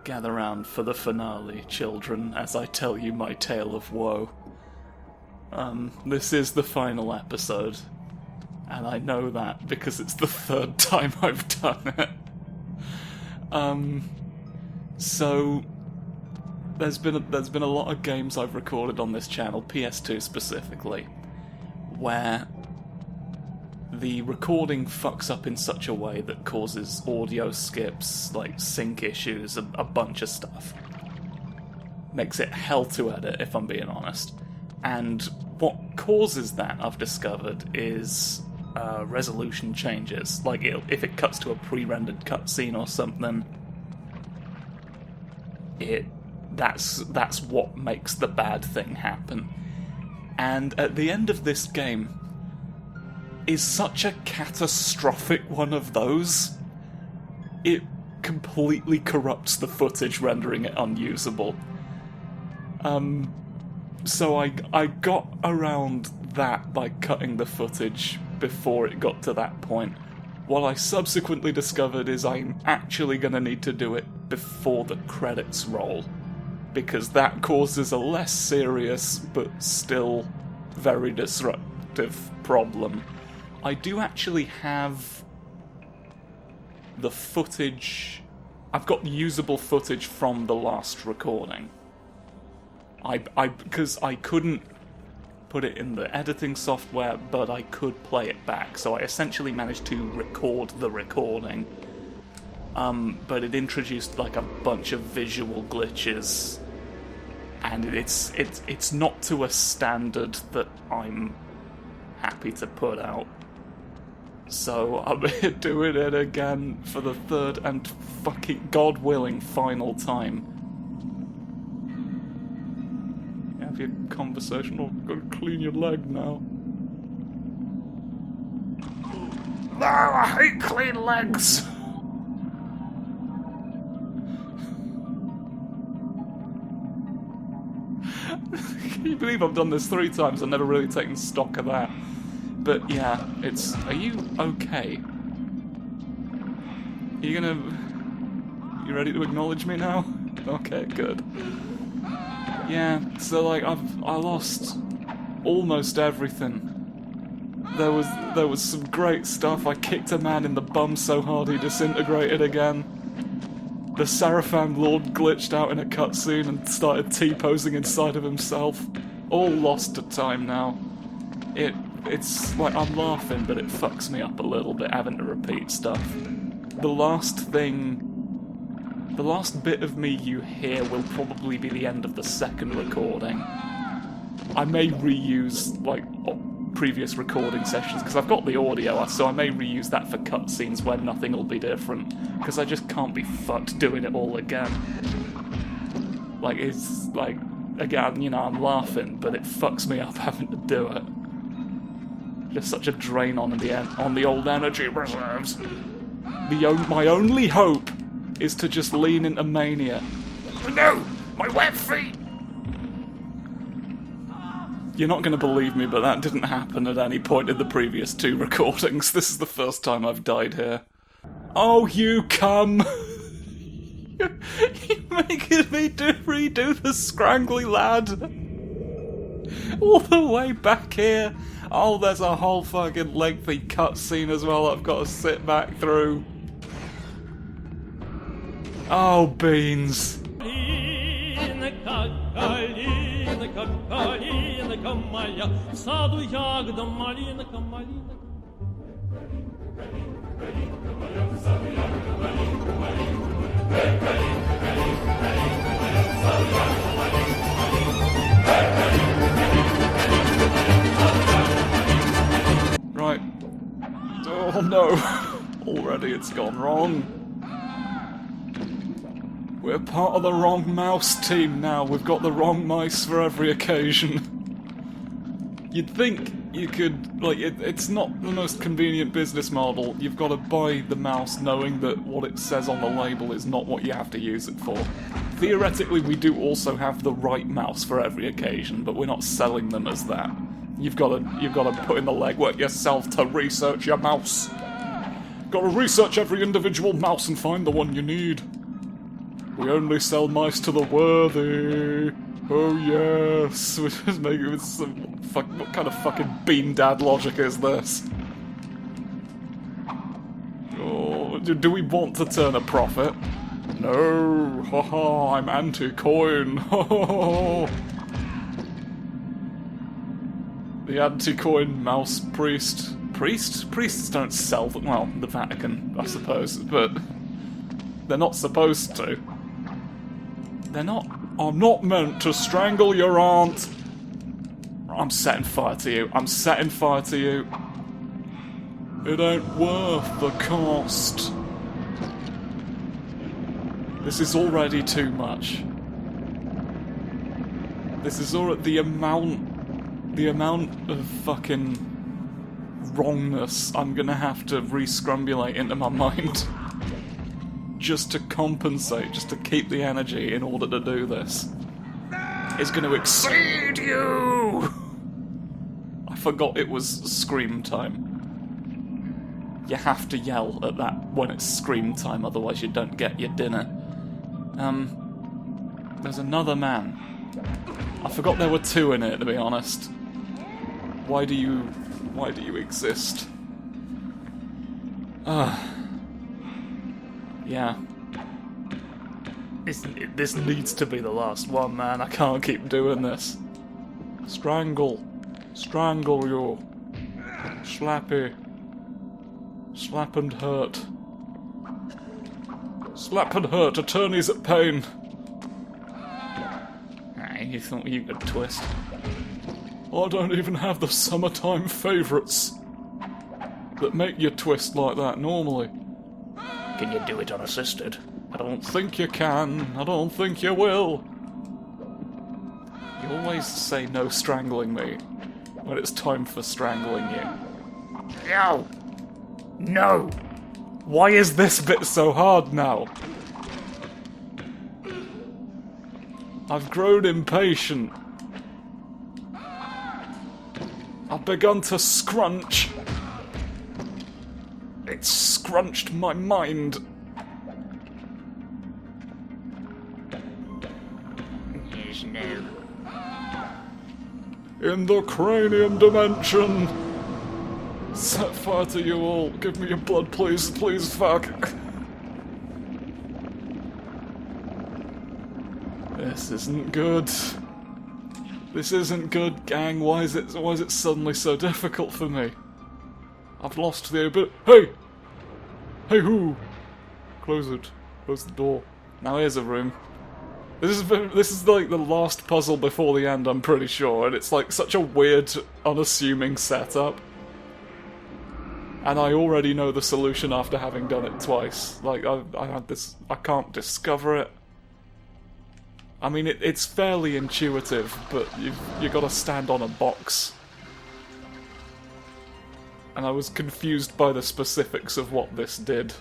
Gather round for the finale, children, as I tell you my tale of woe. This is the final episode, and I know that because it's the third time I've done it. So there's been a lot of games I've recorded on this channel, PS2 specifically, where the recording fucks up in such a way that causes audio skips, like sync issues, a bunch of stuff. Makes it hell to edit, if I'm being honest. And what causes that, I've discovered, is resolution changes. Like, if it cuts to a pre-rendered cutscene or something, that's what makes the bad thing happen. And at the end of this game is such a catastrophic one of those. It completely corrupts the footage, rendering it unusable. So I got around that by cutting the footage before it got to that point. What I subsequently discovered is I'm actually going to need to do it before the credits roll, because that causes a less serious but still very disruptive problem. I do actually have the footage. I've got usable footage from the last recording. Because I couldn't put it in the editing software, but I could play it back. So I essentially managed to record the recording. But it introduced like a bunch of visual glitches, and it's not to a standard that I'm happy to put out. So I'm doing it again for the third and fucking God willing final time. Have your conversation, or go clean your leg now. No, I hate clean legs! Can you believe I've done this 3 times and never really taken stock of that? But yeah, are you okay? You ready to acknowledge me now? Okay, good. Yeah, so like I lost almost everything. There was some great stuff. I kicked a man in the bum so hard he disintegrated again. The Seraphim Lord glitched out in a cutscene and started T-posing inside of himself. All lost to time now. It's like, I'm laughing, but it fucks me up a little bit having to repeat stuff. The last bit of me you hear will probably be the end of the second recording. I may reuse, like, previous recording sessions, because I've got the audio, so I may reuse that for cutscenes where nothing will be different, because I just can't be fucked doing it all again. Like, it's, like, again, you know, I'm laughing, but it fucks me up having to do it. Just such a drain on the old energy reserves. My only hope is to just lean into mania. No! My wet feet! You're not going to believe me, but that didn't happen at any point in the previous 2 recordings. This is the first time I've died here. Oh, you come! You're making me redo the scrangly lad! All the way back here! Oh, there's a whole fucking lengthy cutscene as well I've got to sit back through. Oh, beans. Right. Oh no. Already it's gone wrong. We're part of the wrong mouse team now. We've got the wrong mice for every occasion. You'd think you could, like, it's not the most convenient business model. You've got to buy the mouse knowing that what it says on the label is not what you have to use it for. Theoretically, we do also have the right mouse for every occasion, but we're not selling them as that. You've got to put in the legwork yourself to research your mouse. Got to research every individual mouse and find the one you need. We only sell mice to the worthy. Oh yes. We just make it with some what kind of fucking bean dad logic is this? Oh, do we want to turn a profit? No. Haha, I'm anti-coin. The anti-coin mouse priest. Priests don't sell them. Well, the Vatican, I suppose, but they're not supposed to. They're not. I'm not meant to strangle your aunt. I'm setting fire to you. I'm setting fire to you. It ain't worth the cost. This is already too much. This is already the amount of fucking wrongness I'm gonna have to re-scrumbulate into my mind just to compensate, just to keep the energy in order to do this. Is gonna exceed you! I forgot it was scream time. You have to yell at that when it's scream time, otherwise you don't get your dinner. There's another man. I forgot there were two in it, to be honest. Why do you exist? Yeah. This needs to be the last one, man. I can't keep doing this. Strangle. Strangle you. Slappy. Slap and hurt. Slap and hurt. Attorneys at pain. You thought you could twist. I don't even have the summertime favourites that make you twist like that normally. Can you do it unassisted? I don't think you can. I don't think you will. You always say no strangling me when it's time for strangling you. No! No! Why is this bit so hard now? I've grown impatient. I've begun to scrunch. It's scrunched my mind. Yes, no. In the cranium dimension. Set fire to you all. Give me your blood, please. Please, fuck. This isn't good. This isn't good, gang. Why is it suddenly so difficult for me? I've lost the ability. Hey! Hey, who? Close it. Close the door. Now here's a room. This is like the last puzzle before the end, I'm pretty sure, and it's like such a weird, unassuming setup. And I already know the solution after having done it twice. Like, I had this... I can't discover it. I mean, it's fairly intuitive, but you gotta stand on a box. And I was confused by the specifics of what this did.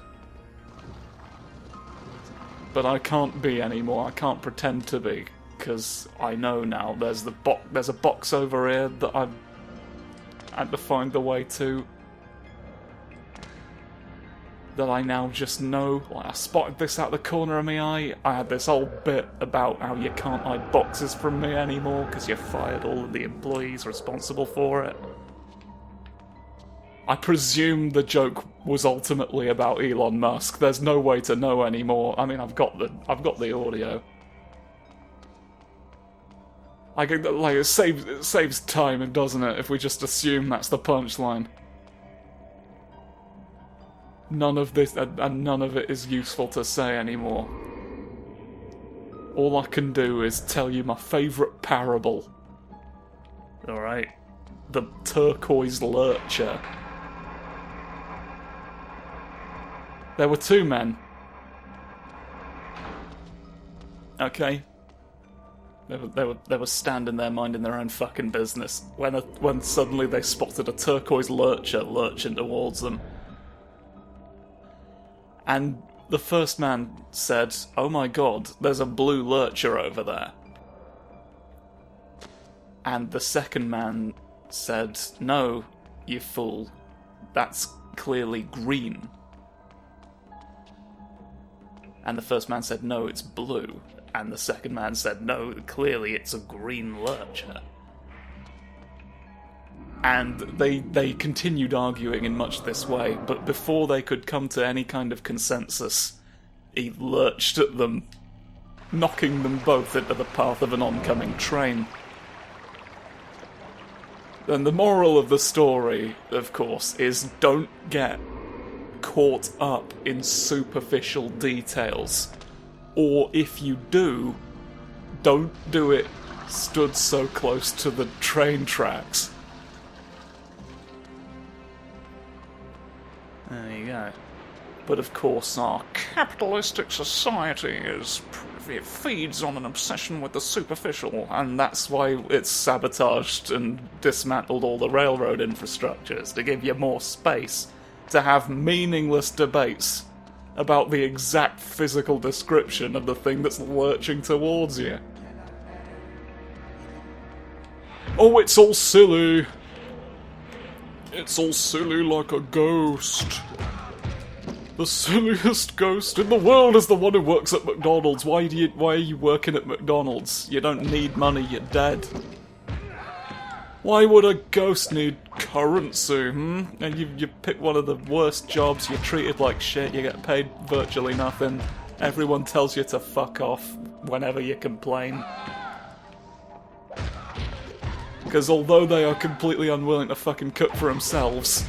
But I can't be anymore. I can't pretend to be, because I know now. There's a box over here that I had to find the way to. That I now just know. Like, I spotted this out the corner of my eye. I had this whole bit about how you can't hide boxes from me anymore because you fired all of the employees responsible for it. I presume the joke was ultimately about Elon Musk. There's no way to know anymore. I mean, I've got the audio. It saves time, doesn't it, if we just assume that's the punchline. None of this, and none of it is useful to say anymore. All I can do is tell you my favourite parable. Alright? The Turquoise Lurcher. There were two men. Okay. They were standing there minding their own fucking business when suddenly they spotted a turquoise lurcher lurching towards them. And the first man said, "Oh my god, there's a blue lurcher over there." And the second man said, "No, you fool, that's clearly green." And the first man said, no, it's blue. And the second man said, no, clearly it's a green Lurcher. And they continued arguing in much this way, but before they could come to any kind of consensus, he lurched at them, knocking them both into the path of an oncoming train. And the moral of the story, of course, is don't get caught up in superficial details. Or if you do, don't do it stood so close to the train tracks. There you go. But of course our capitalistic society it feeds on an obsession with the superficial, and that's why it's sabotaged and dismantled all the railroad infrastructures, to give you more space to have meaningless debates about the exact physical description of the thing that's lurching towards you. Oh, it's all silly. It's all silly like a ghost. The silliest ghost in the world is the one who works at McDonald's. Why are you working at McDonald's? You don't need money, you're dead. Why would a ghost need currency, And you pick one of the worst jobs, you're treated like shit, you get paid virtually nothing. Everyone tells you to fuck off whenever you complain. Because although they are completely unwilling to fucking cook for themselves,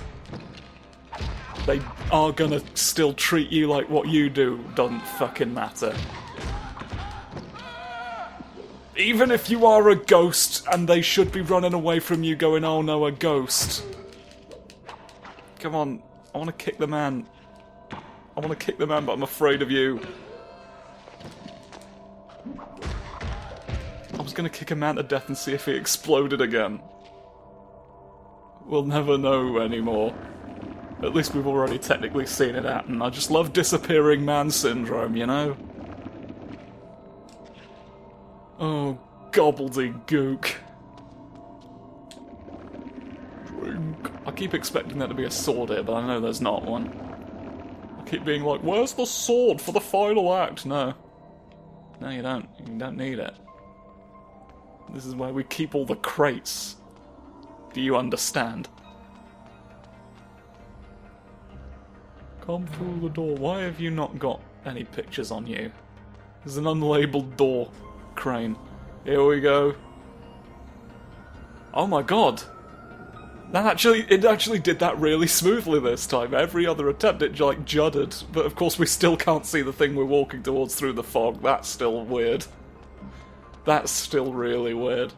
they are gonna still treat you like what you do doesn't fucking matter. Even if you are a ghost and they should be running away from you going, oh no, a ghost. Come on, I want to kick the man. I want to kick the man, but I'm afraid of you. I was gonna kick a man to death and see if he exploded again. We'll never know anymore. At least we've already technically seen it happen. I just love disappearing man syndrome, you know? Oh, gobbledygook. Drink. I keep expecting there to be a sword here, but I know there's not one. I keep being like, where's the sword for the final act? No. No, you don't. You don't need it. This is where we keep all the crates. Do you understand? Come through the door. Why have you not got any pictures on you? There's an unlabeled door crane. Here we go. Oh my god! It actually did that really smoothly this time. Every other attempt it like juddered, but of course we still can't see the thing we're walking towards through the fog. That's still weird. That's still really weird.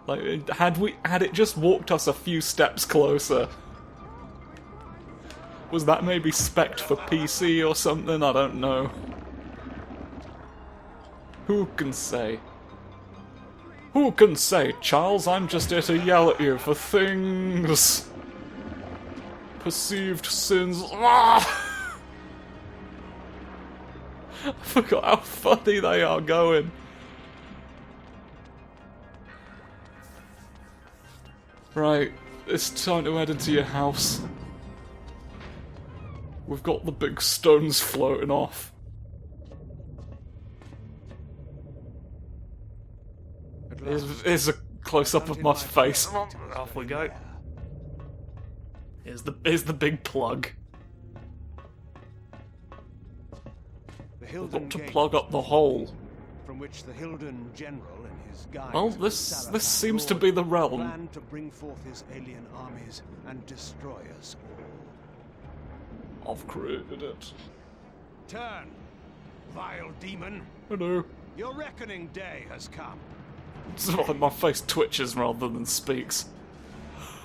Like, had it just walked us a few steps closer. Was that maybe spec'd for PC or something? I don't know. Who can say? Who can say, Charles? I'm just here to yell at you for things. Perceived sins. Ah! I forgot how funny they are going. Right, it's time to head into your house. We've got the big stones floating off. Here's a close-up of my face. Off we go. Here's the big plug. We've got to plug up the hole. From which the Hilden general and his guides. Well, this seems to be the realm. Plan to bring forth his alien armies and destroy us all. I've created it. Turn, vile demon. Hello. Your reckoning day has come. It's like my face twitches rather than speaks.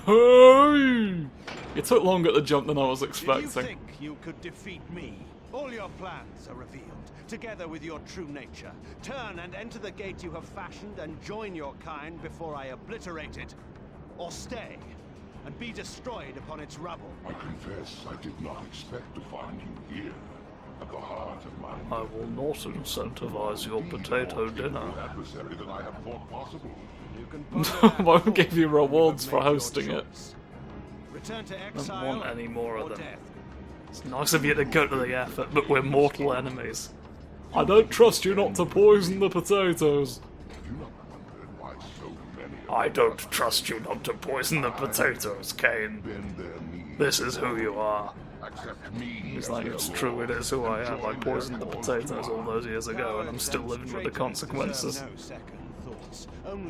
Hey! You took longer to jump than I was expecting. Did you think you could defeat me? All your plans are revealed, together with your true nature. Turn and enter the gate you have fashioned and join your kind before I obliterate it. Or stay and be destroyed upon its rubble. I confess I did not expect to find you here, at the heart of my... I will not incentivize your potato dinner. ...adversary that I have thought possible. You can I won't give you rewards for hosting it. Return to I exile don't want any more of or them. death. It's nice of you to go to the effort, but we're mortal enemies. I don't trust you not to poison the potatoes. Have you not wondered why so many of I don't trust you not to poison the potatoes, Cain. bend their knees? This is who you are. Accept me. It's as like, their it's lord, true, it is who I and am. I join poisoned the their cause potatoes to all those years ago, and I'm still living with the consequences.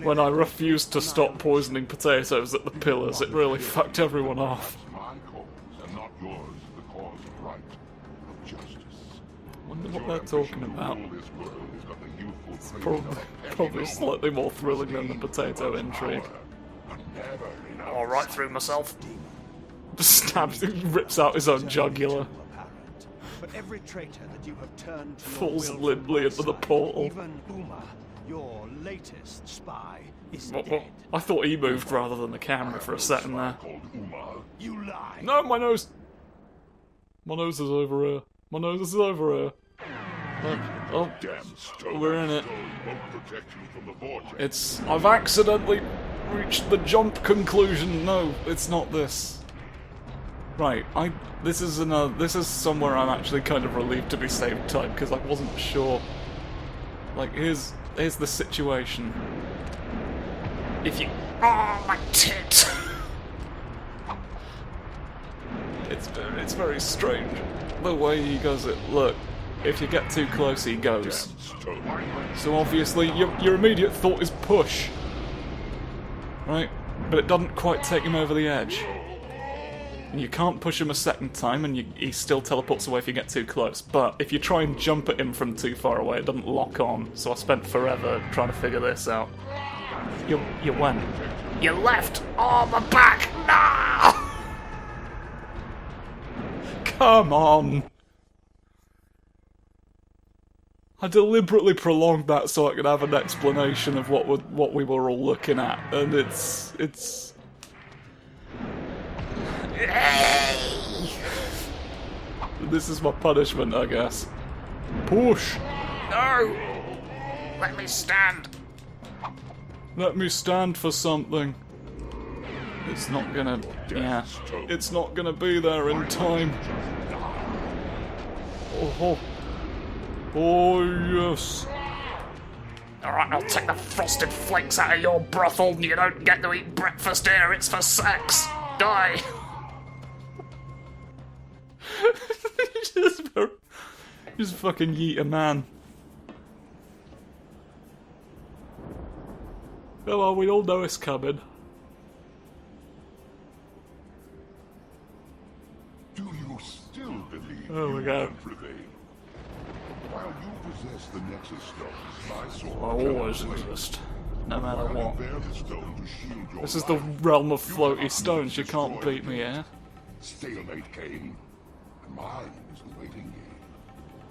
When I refused to stop poisoning potatoes at the pillars, it really fucked everyone off. my cause, and not yours, the cause of right, of justice. I wonder what they're talking about. Rule this world is but the youthful dream Probably, of a petty probably noble slightly more thrilling than the potato whose intrigue. power, but never enough. All right through myself. Stabs, rips out his own jugular. But every traitor that you have turned to your Falls will limply from my into the side, portal. Even Uma, your latest spy, is What? dead. I thought he moved rather than the camera for a second there. Called Uma. You lie. No, my nose! My nose is over here. My nose is over here. Oh, Damn stone. we're in it. Stone won't protect you from the vortex. It's... I've accidentally reached the jump conclusion. No, it's not this. Right, this is somewhere I'm actually kind of relieved to be saved time, because I wasn't sure. Like, here's the situation. If you... Oh, my tit! It's very strange. The way he does it. Look, if you get too close, he goes. Stone. So obviously, your immediate thought is push. Right? But it doesn't quite take him over the edge. And you can't push him a second time, and he still teleports away if you get too close. But if you try and jump at him from too far away, it doesn't lock on. So I spent forever trying to figure this out. You went. You left! Oh, my back! No! Come on! I deliberately prolonged that so I could have an explanation of what we were all looking at, and it's... This is my punishment, I guess. Push! No! Let me stand! Let me stand for something. It's not gonna... yeah. It's not gonna be there in time. Oh, oh yes. Alright, I'll take the frosted flakes out of your brothel. You don't get to eat breakfast here, it's for sex. Die! just fucking yeet a man. Oh well, we all know it's coming. Do you still believe There we you go. can prevail? While you possess the Nexus stones, my sword I cannot always blade. exist, no matter While what. you bear the stone to shield your This is the life, realm of you floaty cannot stones, you can't destroy beat me, yeah? Stalemate came, and mine is awaiting me.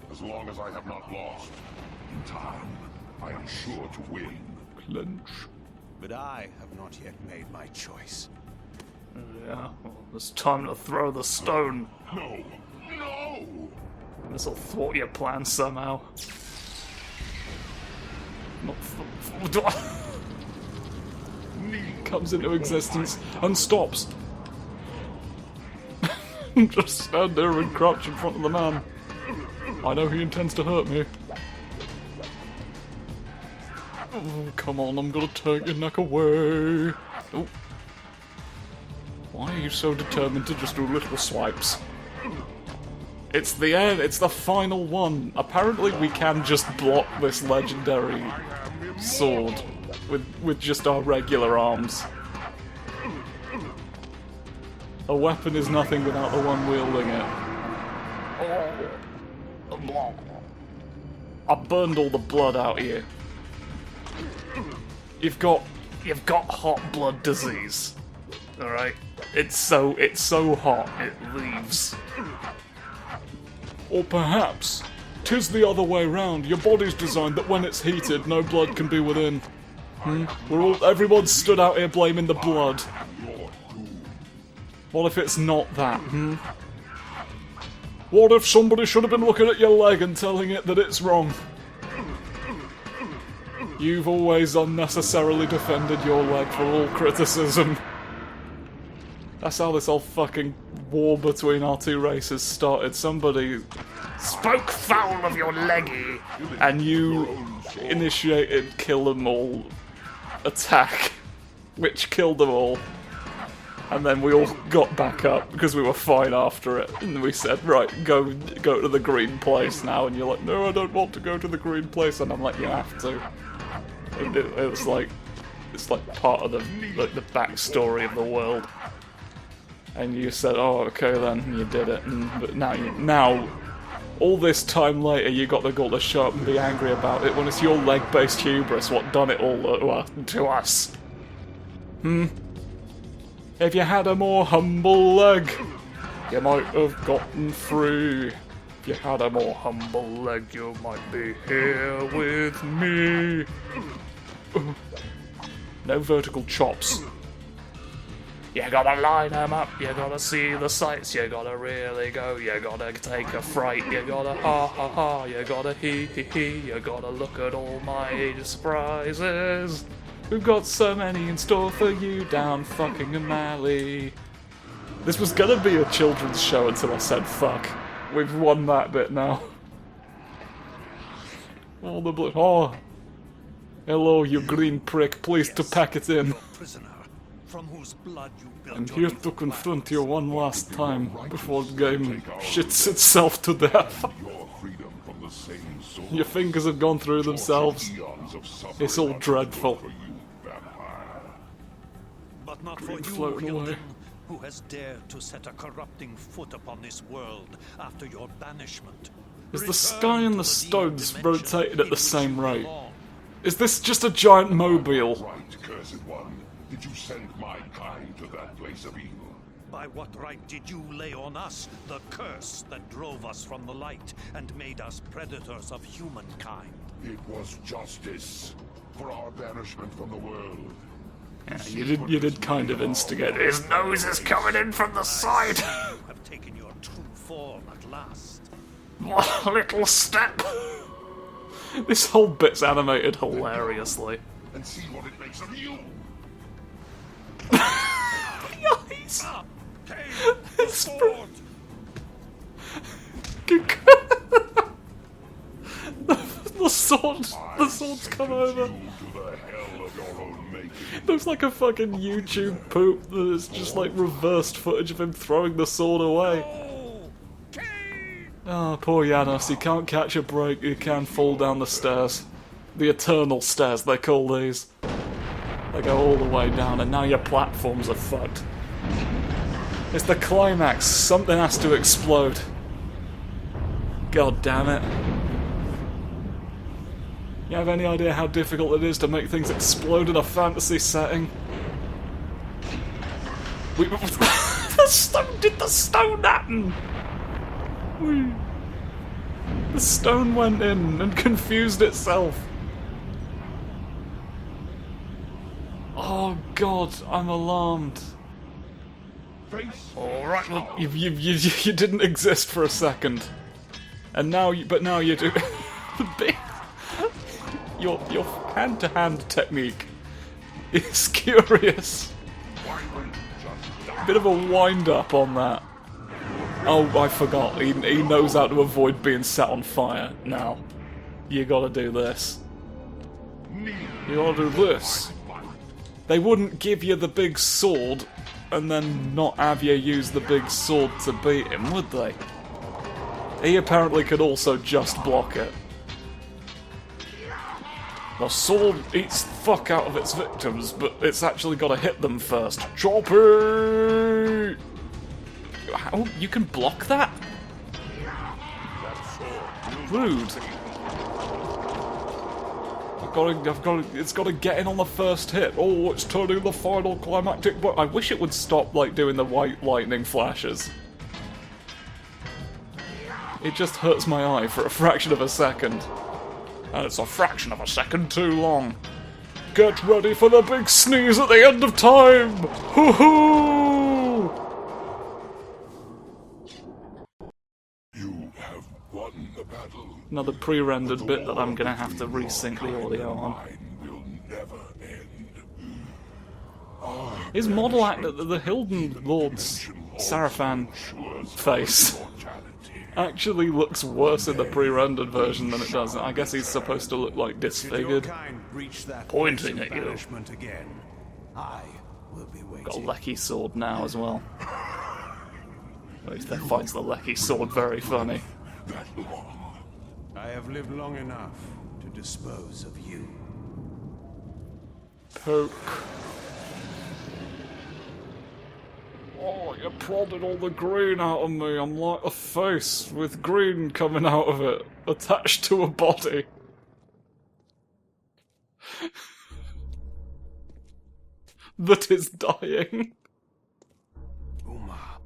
As long as I have not lost, in time, I am sure to win. Clench. But I have not yet made my choice. Yeah, well, it's time to throw the stone. No! No! This'll thwart your plan somehow. Not comes into existence and stops. Just stand there and crouch in front of the man. I know he intends to hurt me. Oh, come on, I'm gonna take your neck away. Oh. Why are you so determined to just do little swipes? It's the end, it's the final one. Apparently we can just block this legendary sword with just our regular arms. A weapon is nothing without the one wielding it. Oh. I burned all the blood out of you. You've got hot blood disease. Alright? It's so hot it leaves. Or perhaps 'tis the other way round. Your body's designed that when it's heated, no blood can be within. Everyone's stood out here blaming the blood. What if it's not that, What if somebody should have been looking at your leg and telling it that it's wrong? You've always unnecessarily defended your leg for all criticism. That's how this whole fucking war between our two races started. Somebody spoke foul of your leggy, and you initiated kill them all attack, which killed them all. And then we all got back up because we were fine after it, and we said, right, go to the green place now. And you're like, no, I don't want to go to the green place, and I'm like, you have to. And it was like, it's like part of the backstory of the world. And you said, oh, okay then, and you did it. But now, all this time later, you got the gall to show up and be angry about it when it's your leg-based hubris what done it all to us. If you had a more humble leg, you might have gotten through. If you had a more humble leg, you might be here with me. No vertical chops. You gotta line them up, you gotta see the sights, you gotta really go, you gotta take a fright, you gotta ha ha ha, you gotta hee hee hee, you gotta look at all my surprises. We've got so many in store for you down fucking alley. This was gonna be a children's show until I said fuck. We've won that bit now. All the blood. Oh. Hello, you green prick. Pleased to pack it in. Prisoner, from whose blood you built I'm your here new to confront you foundation. one last time before the game shits itself to death. Your freedom from the same sword. Your fingers have gone through themselves. Eons of suffering It's all are dreadful. for you, vampire. But not for Green you, floating away. Hilden, who has dared to set a corrupting foot upon this world after your banishment. Is the Return sky and to the deep stones dimension rotated in at the which same you rate? belong. Is this just a giant mobile? Right, cursed one. Did you send my kind to that place of evil? By what right did you lay on us the curse that drove us from the light and made us predators of humankind? It was justice for our banishment from the world. Yeah, you did kind of instigate it. His nose is coming in from the side. You have taken your true form at last. One little step. This whole bit's animated hilariously. And see what it makes of you. Yikes. Ah, Cain, the sword! The sword's come over. To the hell of your own making. Looks like a fucking YouTube poop that is just like reversed footage of him throwing the sword away. Oh, Cain! Oh, poor Janos, he can't catch a break, he can fall down the stairs. The eternal stairs, they call these. They go all the way down, and now your platforms are fucked. It's the climax, something has to explode. God damn it. You have any idea how difficult it is to make things explode in a fantasy setting? The stone did the stone happen? The stone went in and confused itself. Oh god, I'm alarmed. Alright, well, you didn't exist for a second. And now you, but now you do. The big... Your hand-to-hand technique is curious. Bit of a wind-up on that. Oh, I forgot. He knows how to avoid being set on fire now. You gotta do this. You gotta do this. They wouldn't give you the big sword and then not have you use the big sword to beat him, would they? He apparently could also just block it. The sword eats the fuck out of its victims, but it's actually got to hit them first. Choppy! How? You can block that? Rude. It's got to get in on the first hit. Oh, it's turning the final climactic. But I wish it would stop like doing the white lightning flashes. It just hurts my eye for a fraction of a second. And it's a fraction of a second too long. Get ready for the big sneeze at the end of time! Hoo-hoo! You have won the battle. Another pre-rendered bit that I'm gonna have to resync the audio on. Mine will never end. His model actor, the Hilden Lord's Sarafan face. actually looks worse in the pre-rendered version than it does. I guess he's supposed to look like Should your disfigured. kind reach that Pointing place of at you. banishment again, I will be waiting. Got a Lecky sword now as well. Which then finds the Lecky sword very funny. I have lived long enough to dispose of you. Poke. Oh, you prodded all the green out of me. I'm like a face with green coming out of it, attached to a body. That is dying. Uma,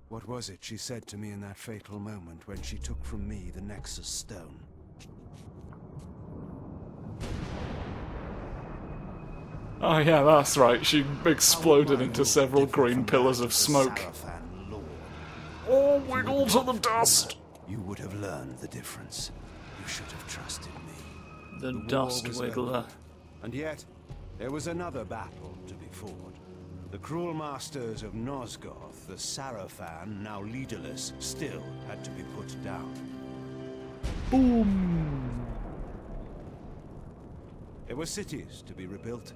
what was it she said to me in that fatal moment when she took from me the Nexus Stone? Oh yeah, that's right. She exploded into several green pillars of smoke. Oh, wiggle to the dust! You would have learned the difference. You should have trusted me. The war dust was wiggler. over. And yet, there was another battle to be fought. The cruel masters of Nosgoth, the Sarafan, now leaderless, still had to be put down. Boom! There were cities to be rebuilt,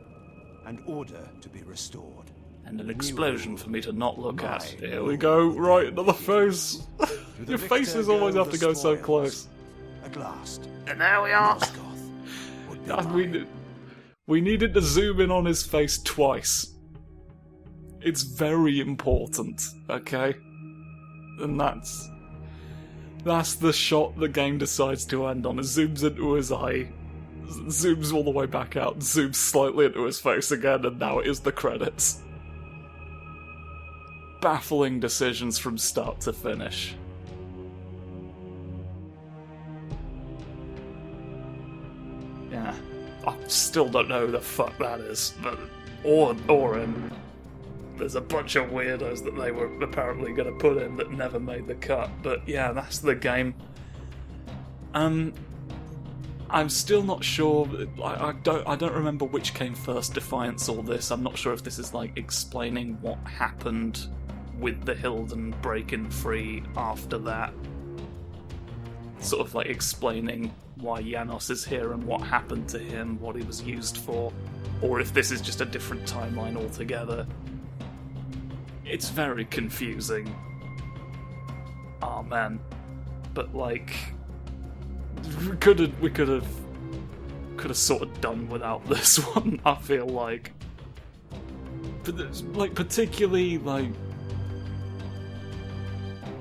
and order to be restored. And an explosion for me to not look at. Here we go, right into the face. Your faces always have to go so close. At last, And there we are. Nosgoth would be And mine. we needed to zoom in on his face twice. It's very important, okay? And that's the shot the game decides to end on. It zooms into his eye, zooms all the way back out, zooms slightly into his face again, and now it is the credits. Baffling decisions from start to finish. Yeah. I still don't know who the fuck that is, but or him. There's a bunch of weirdos that they were apparently going to put in that never made the cut, but yeah, that's the game. I'm still not sure. I don't remember which came first, Defiance or this. I'm not sure if this is like explaining what happened with the Hilden breaking free after that. Sort of like explaining why Janos is here and what happened to him, what he was used for, or if this is just a different timeline altogether. It's very confusing. Oh man. But like we could have sort of done without this one, I feel like. But like particularly like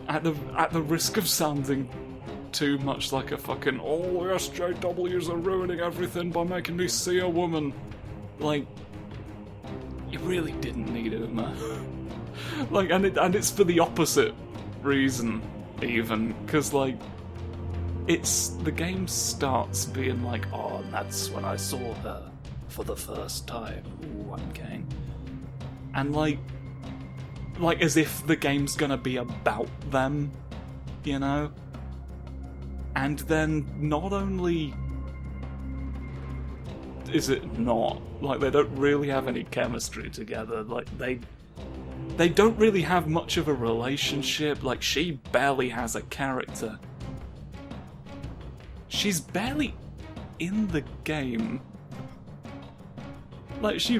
at the risk of sounding too much like a fucking SJWs are ruining everything by making me see a woman. Like, you really didn't need it, man. Like, and it's for the opposite reason, even, because like, the game starts being like, oh, and that's when I saw her for the first time. Ooh, I'm gang. And like as if the game's gonna be about them, you know? And then not only is it not, like, they don't really have any chemistry together, like, they don't really have much of a relationship, like, she barely has a character. She's barely in the game. Like, she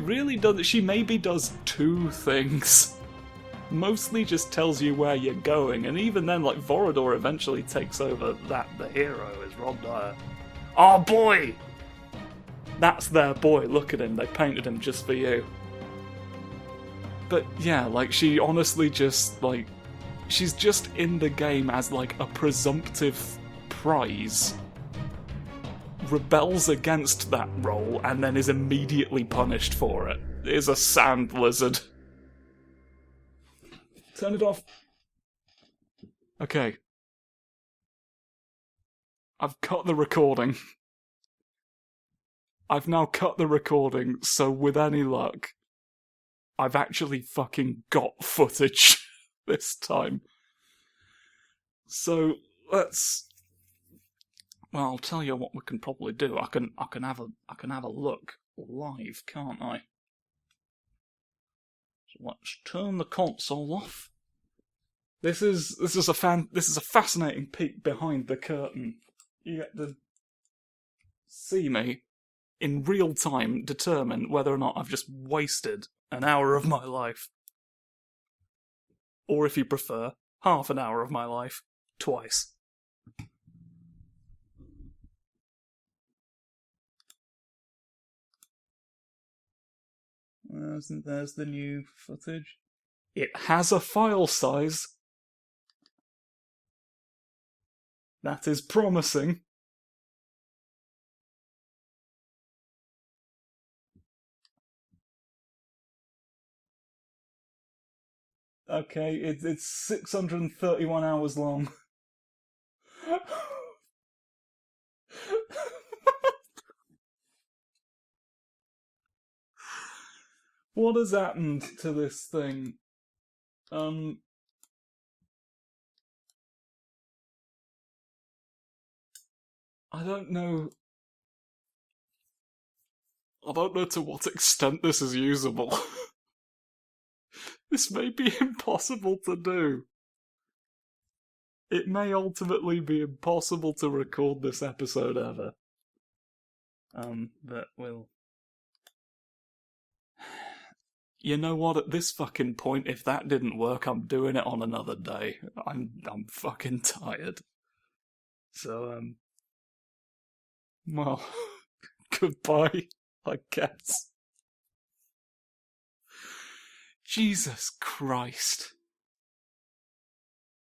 maybe does two things. Mostly just tells you where you're going, and even then, like, Vorador eventually takes over that. The hero is Rondire. Oh boy! That's their boy, look at him, they painted him just for you. But yeah, like, she honestly just, like, she's just in the game as, like, a presumptive prize. Rebels against that role, and then is immediately punished for it. Is a sand lizard. Turn it off. Okay. I've cut the recording. I've now cut the recording, so with any luck, I've actually fucking got footage this time. So, let's... Well, I'll tell you what we can probably do. I can have a look live, can't I? So let's turn the console off. This is a fascinating peek behind the curtain. You get to see me in real time determine whether or not I've just wasted an hour of my life. Or if you prefer, half an hour of my life, twice. There's the new footage. It has a file size. That is promising. Okay, it's 631 hours long. What has happened to this thing? I don't know. I don't know to what extent this is usable. This may be impossible to do. It may ultimately be impossible to record this episode ever. But we'll... You know what, at this fucking point, if that didn't work, I'm doing it on another day. I'm fucking tired. So, well, goodbye, I guess. Jesus Christ.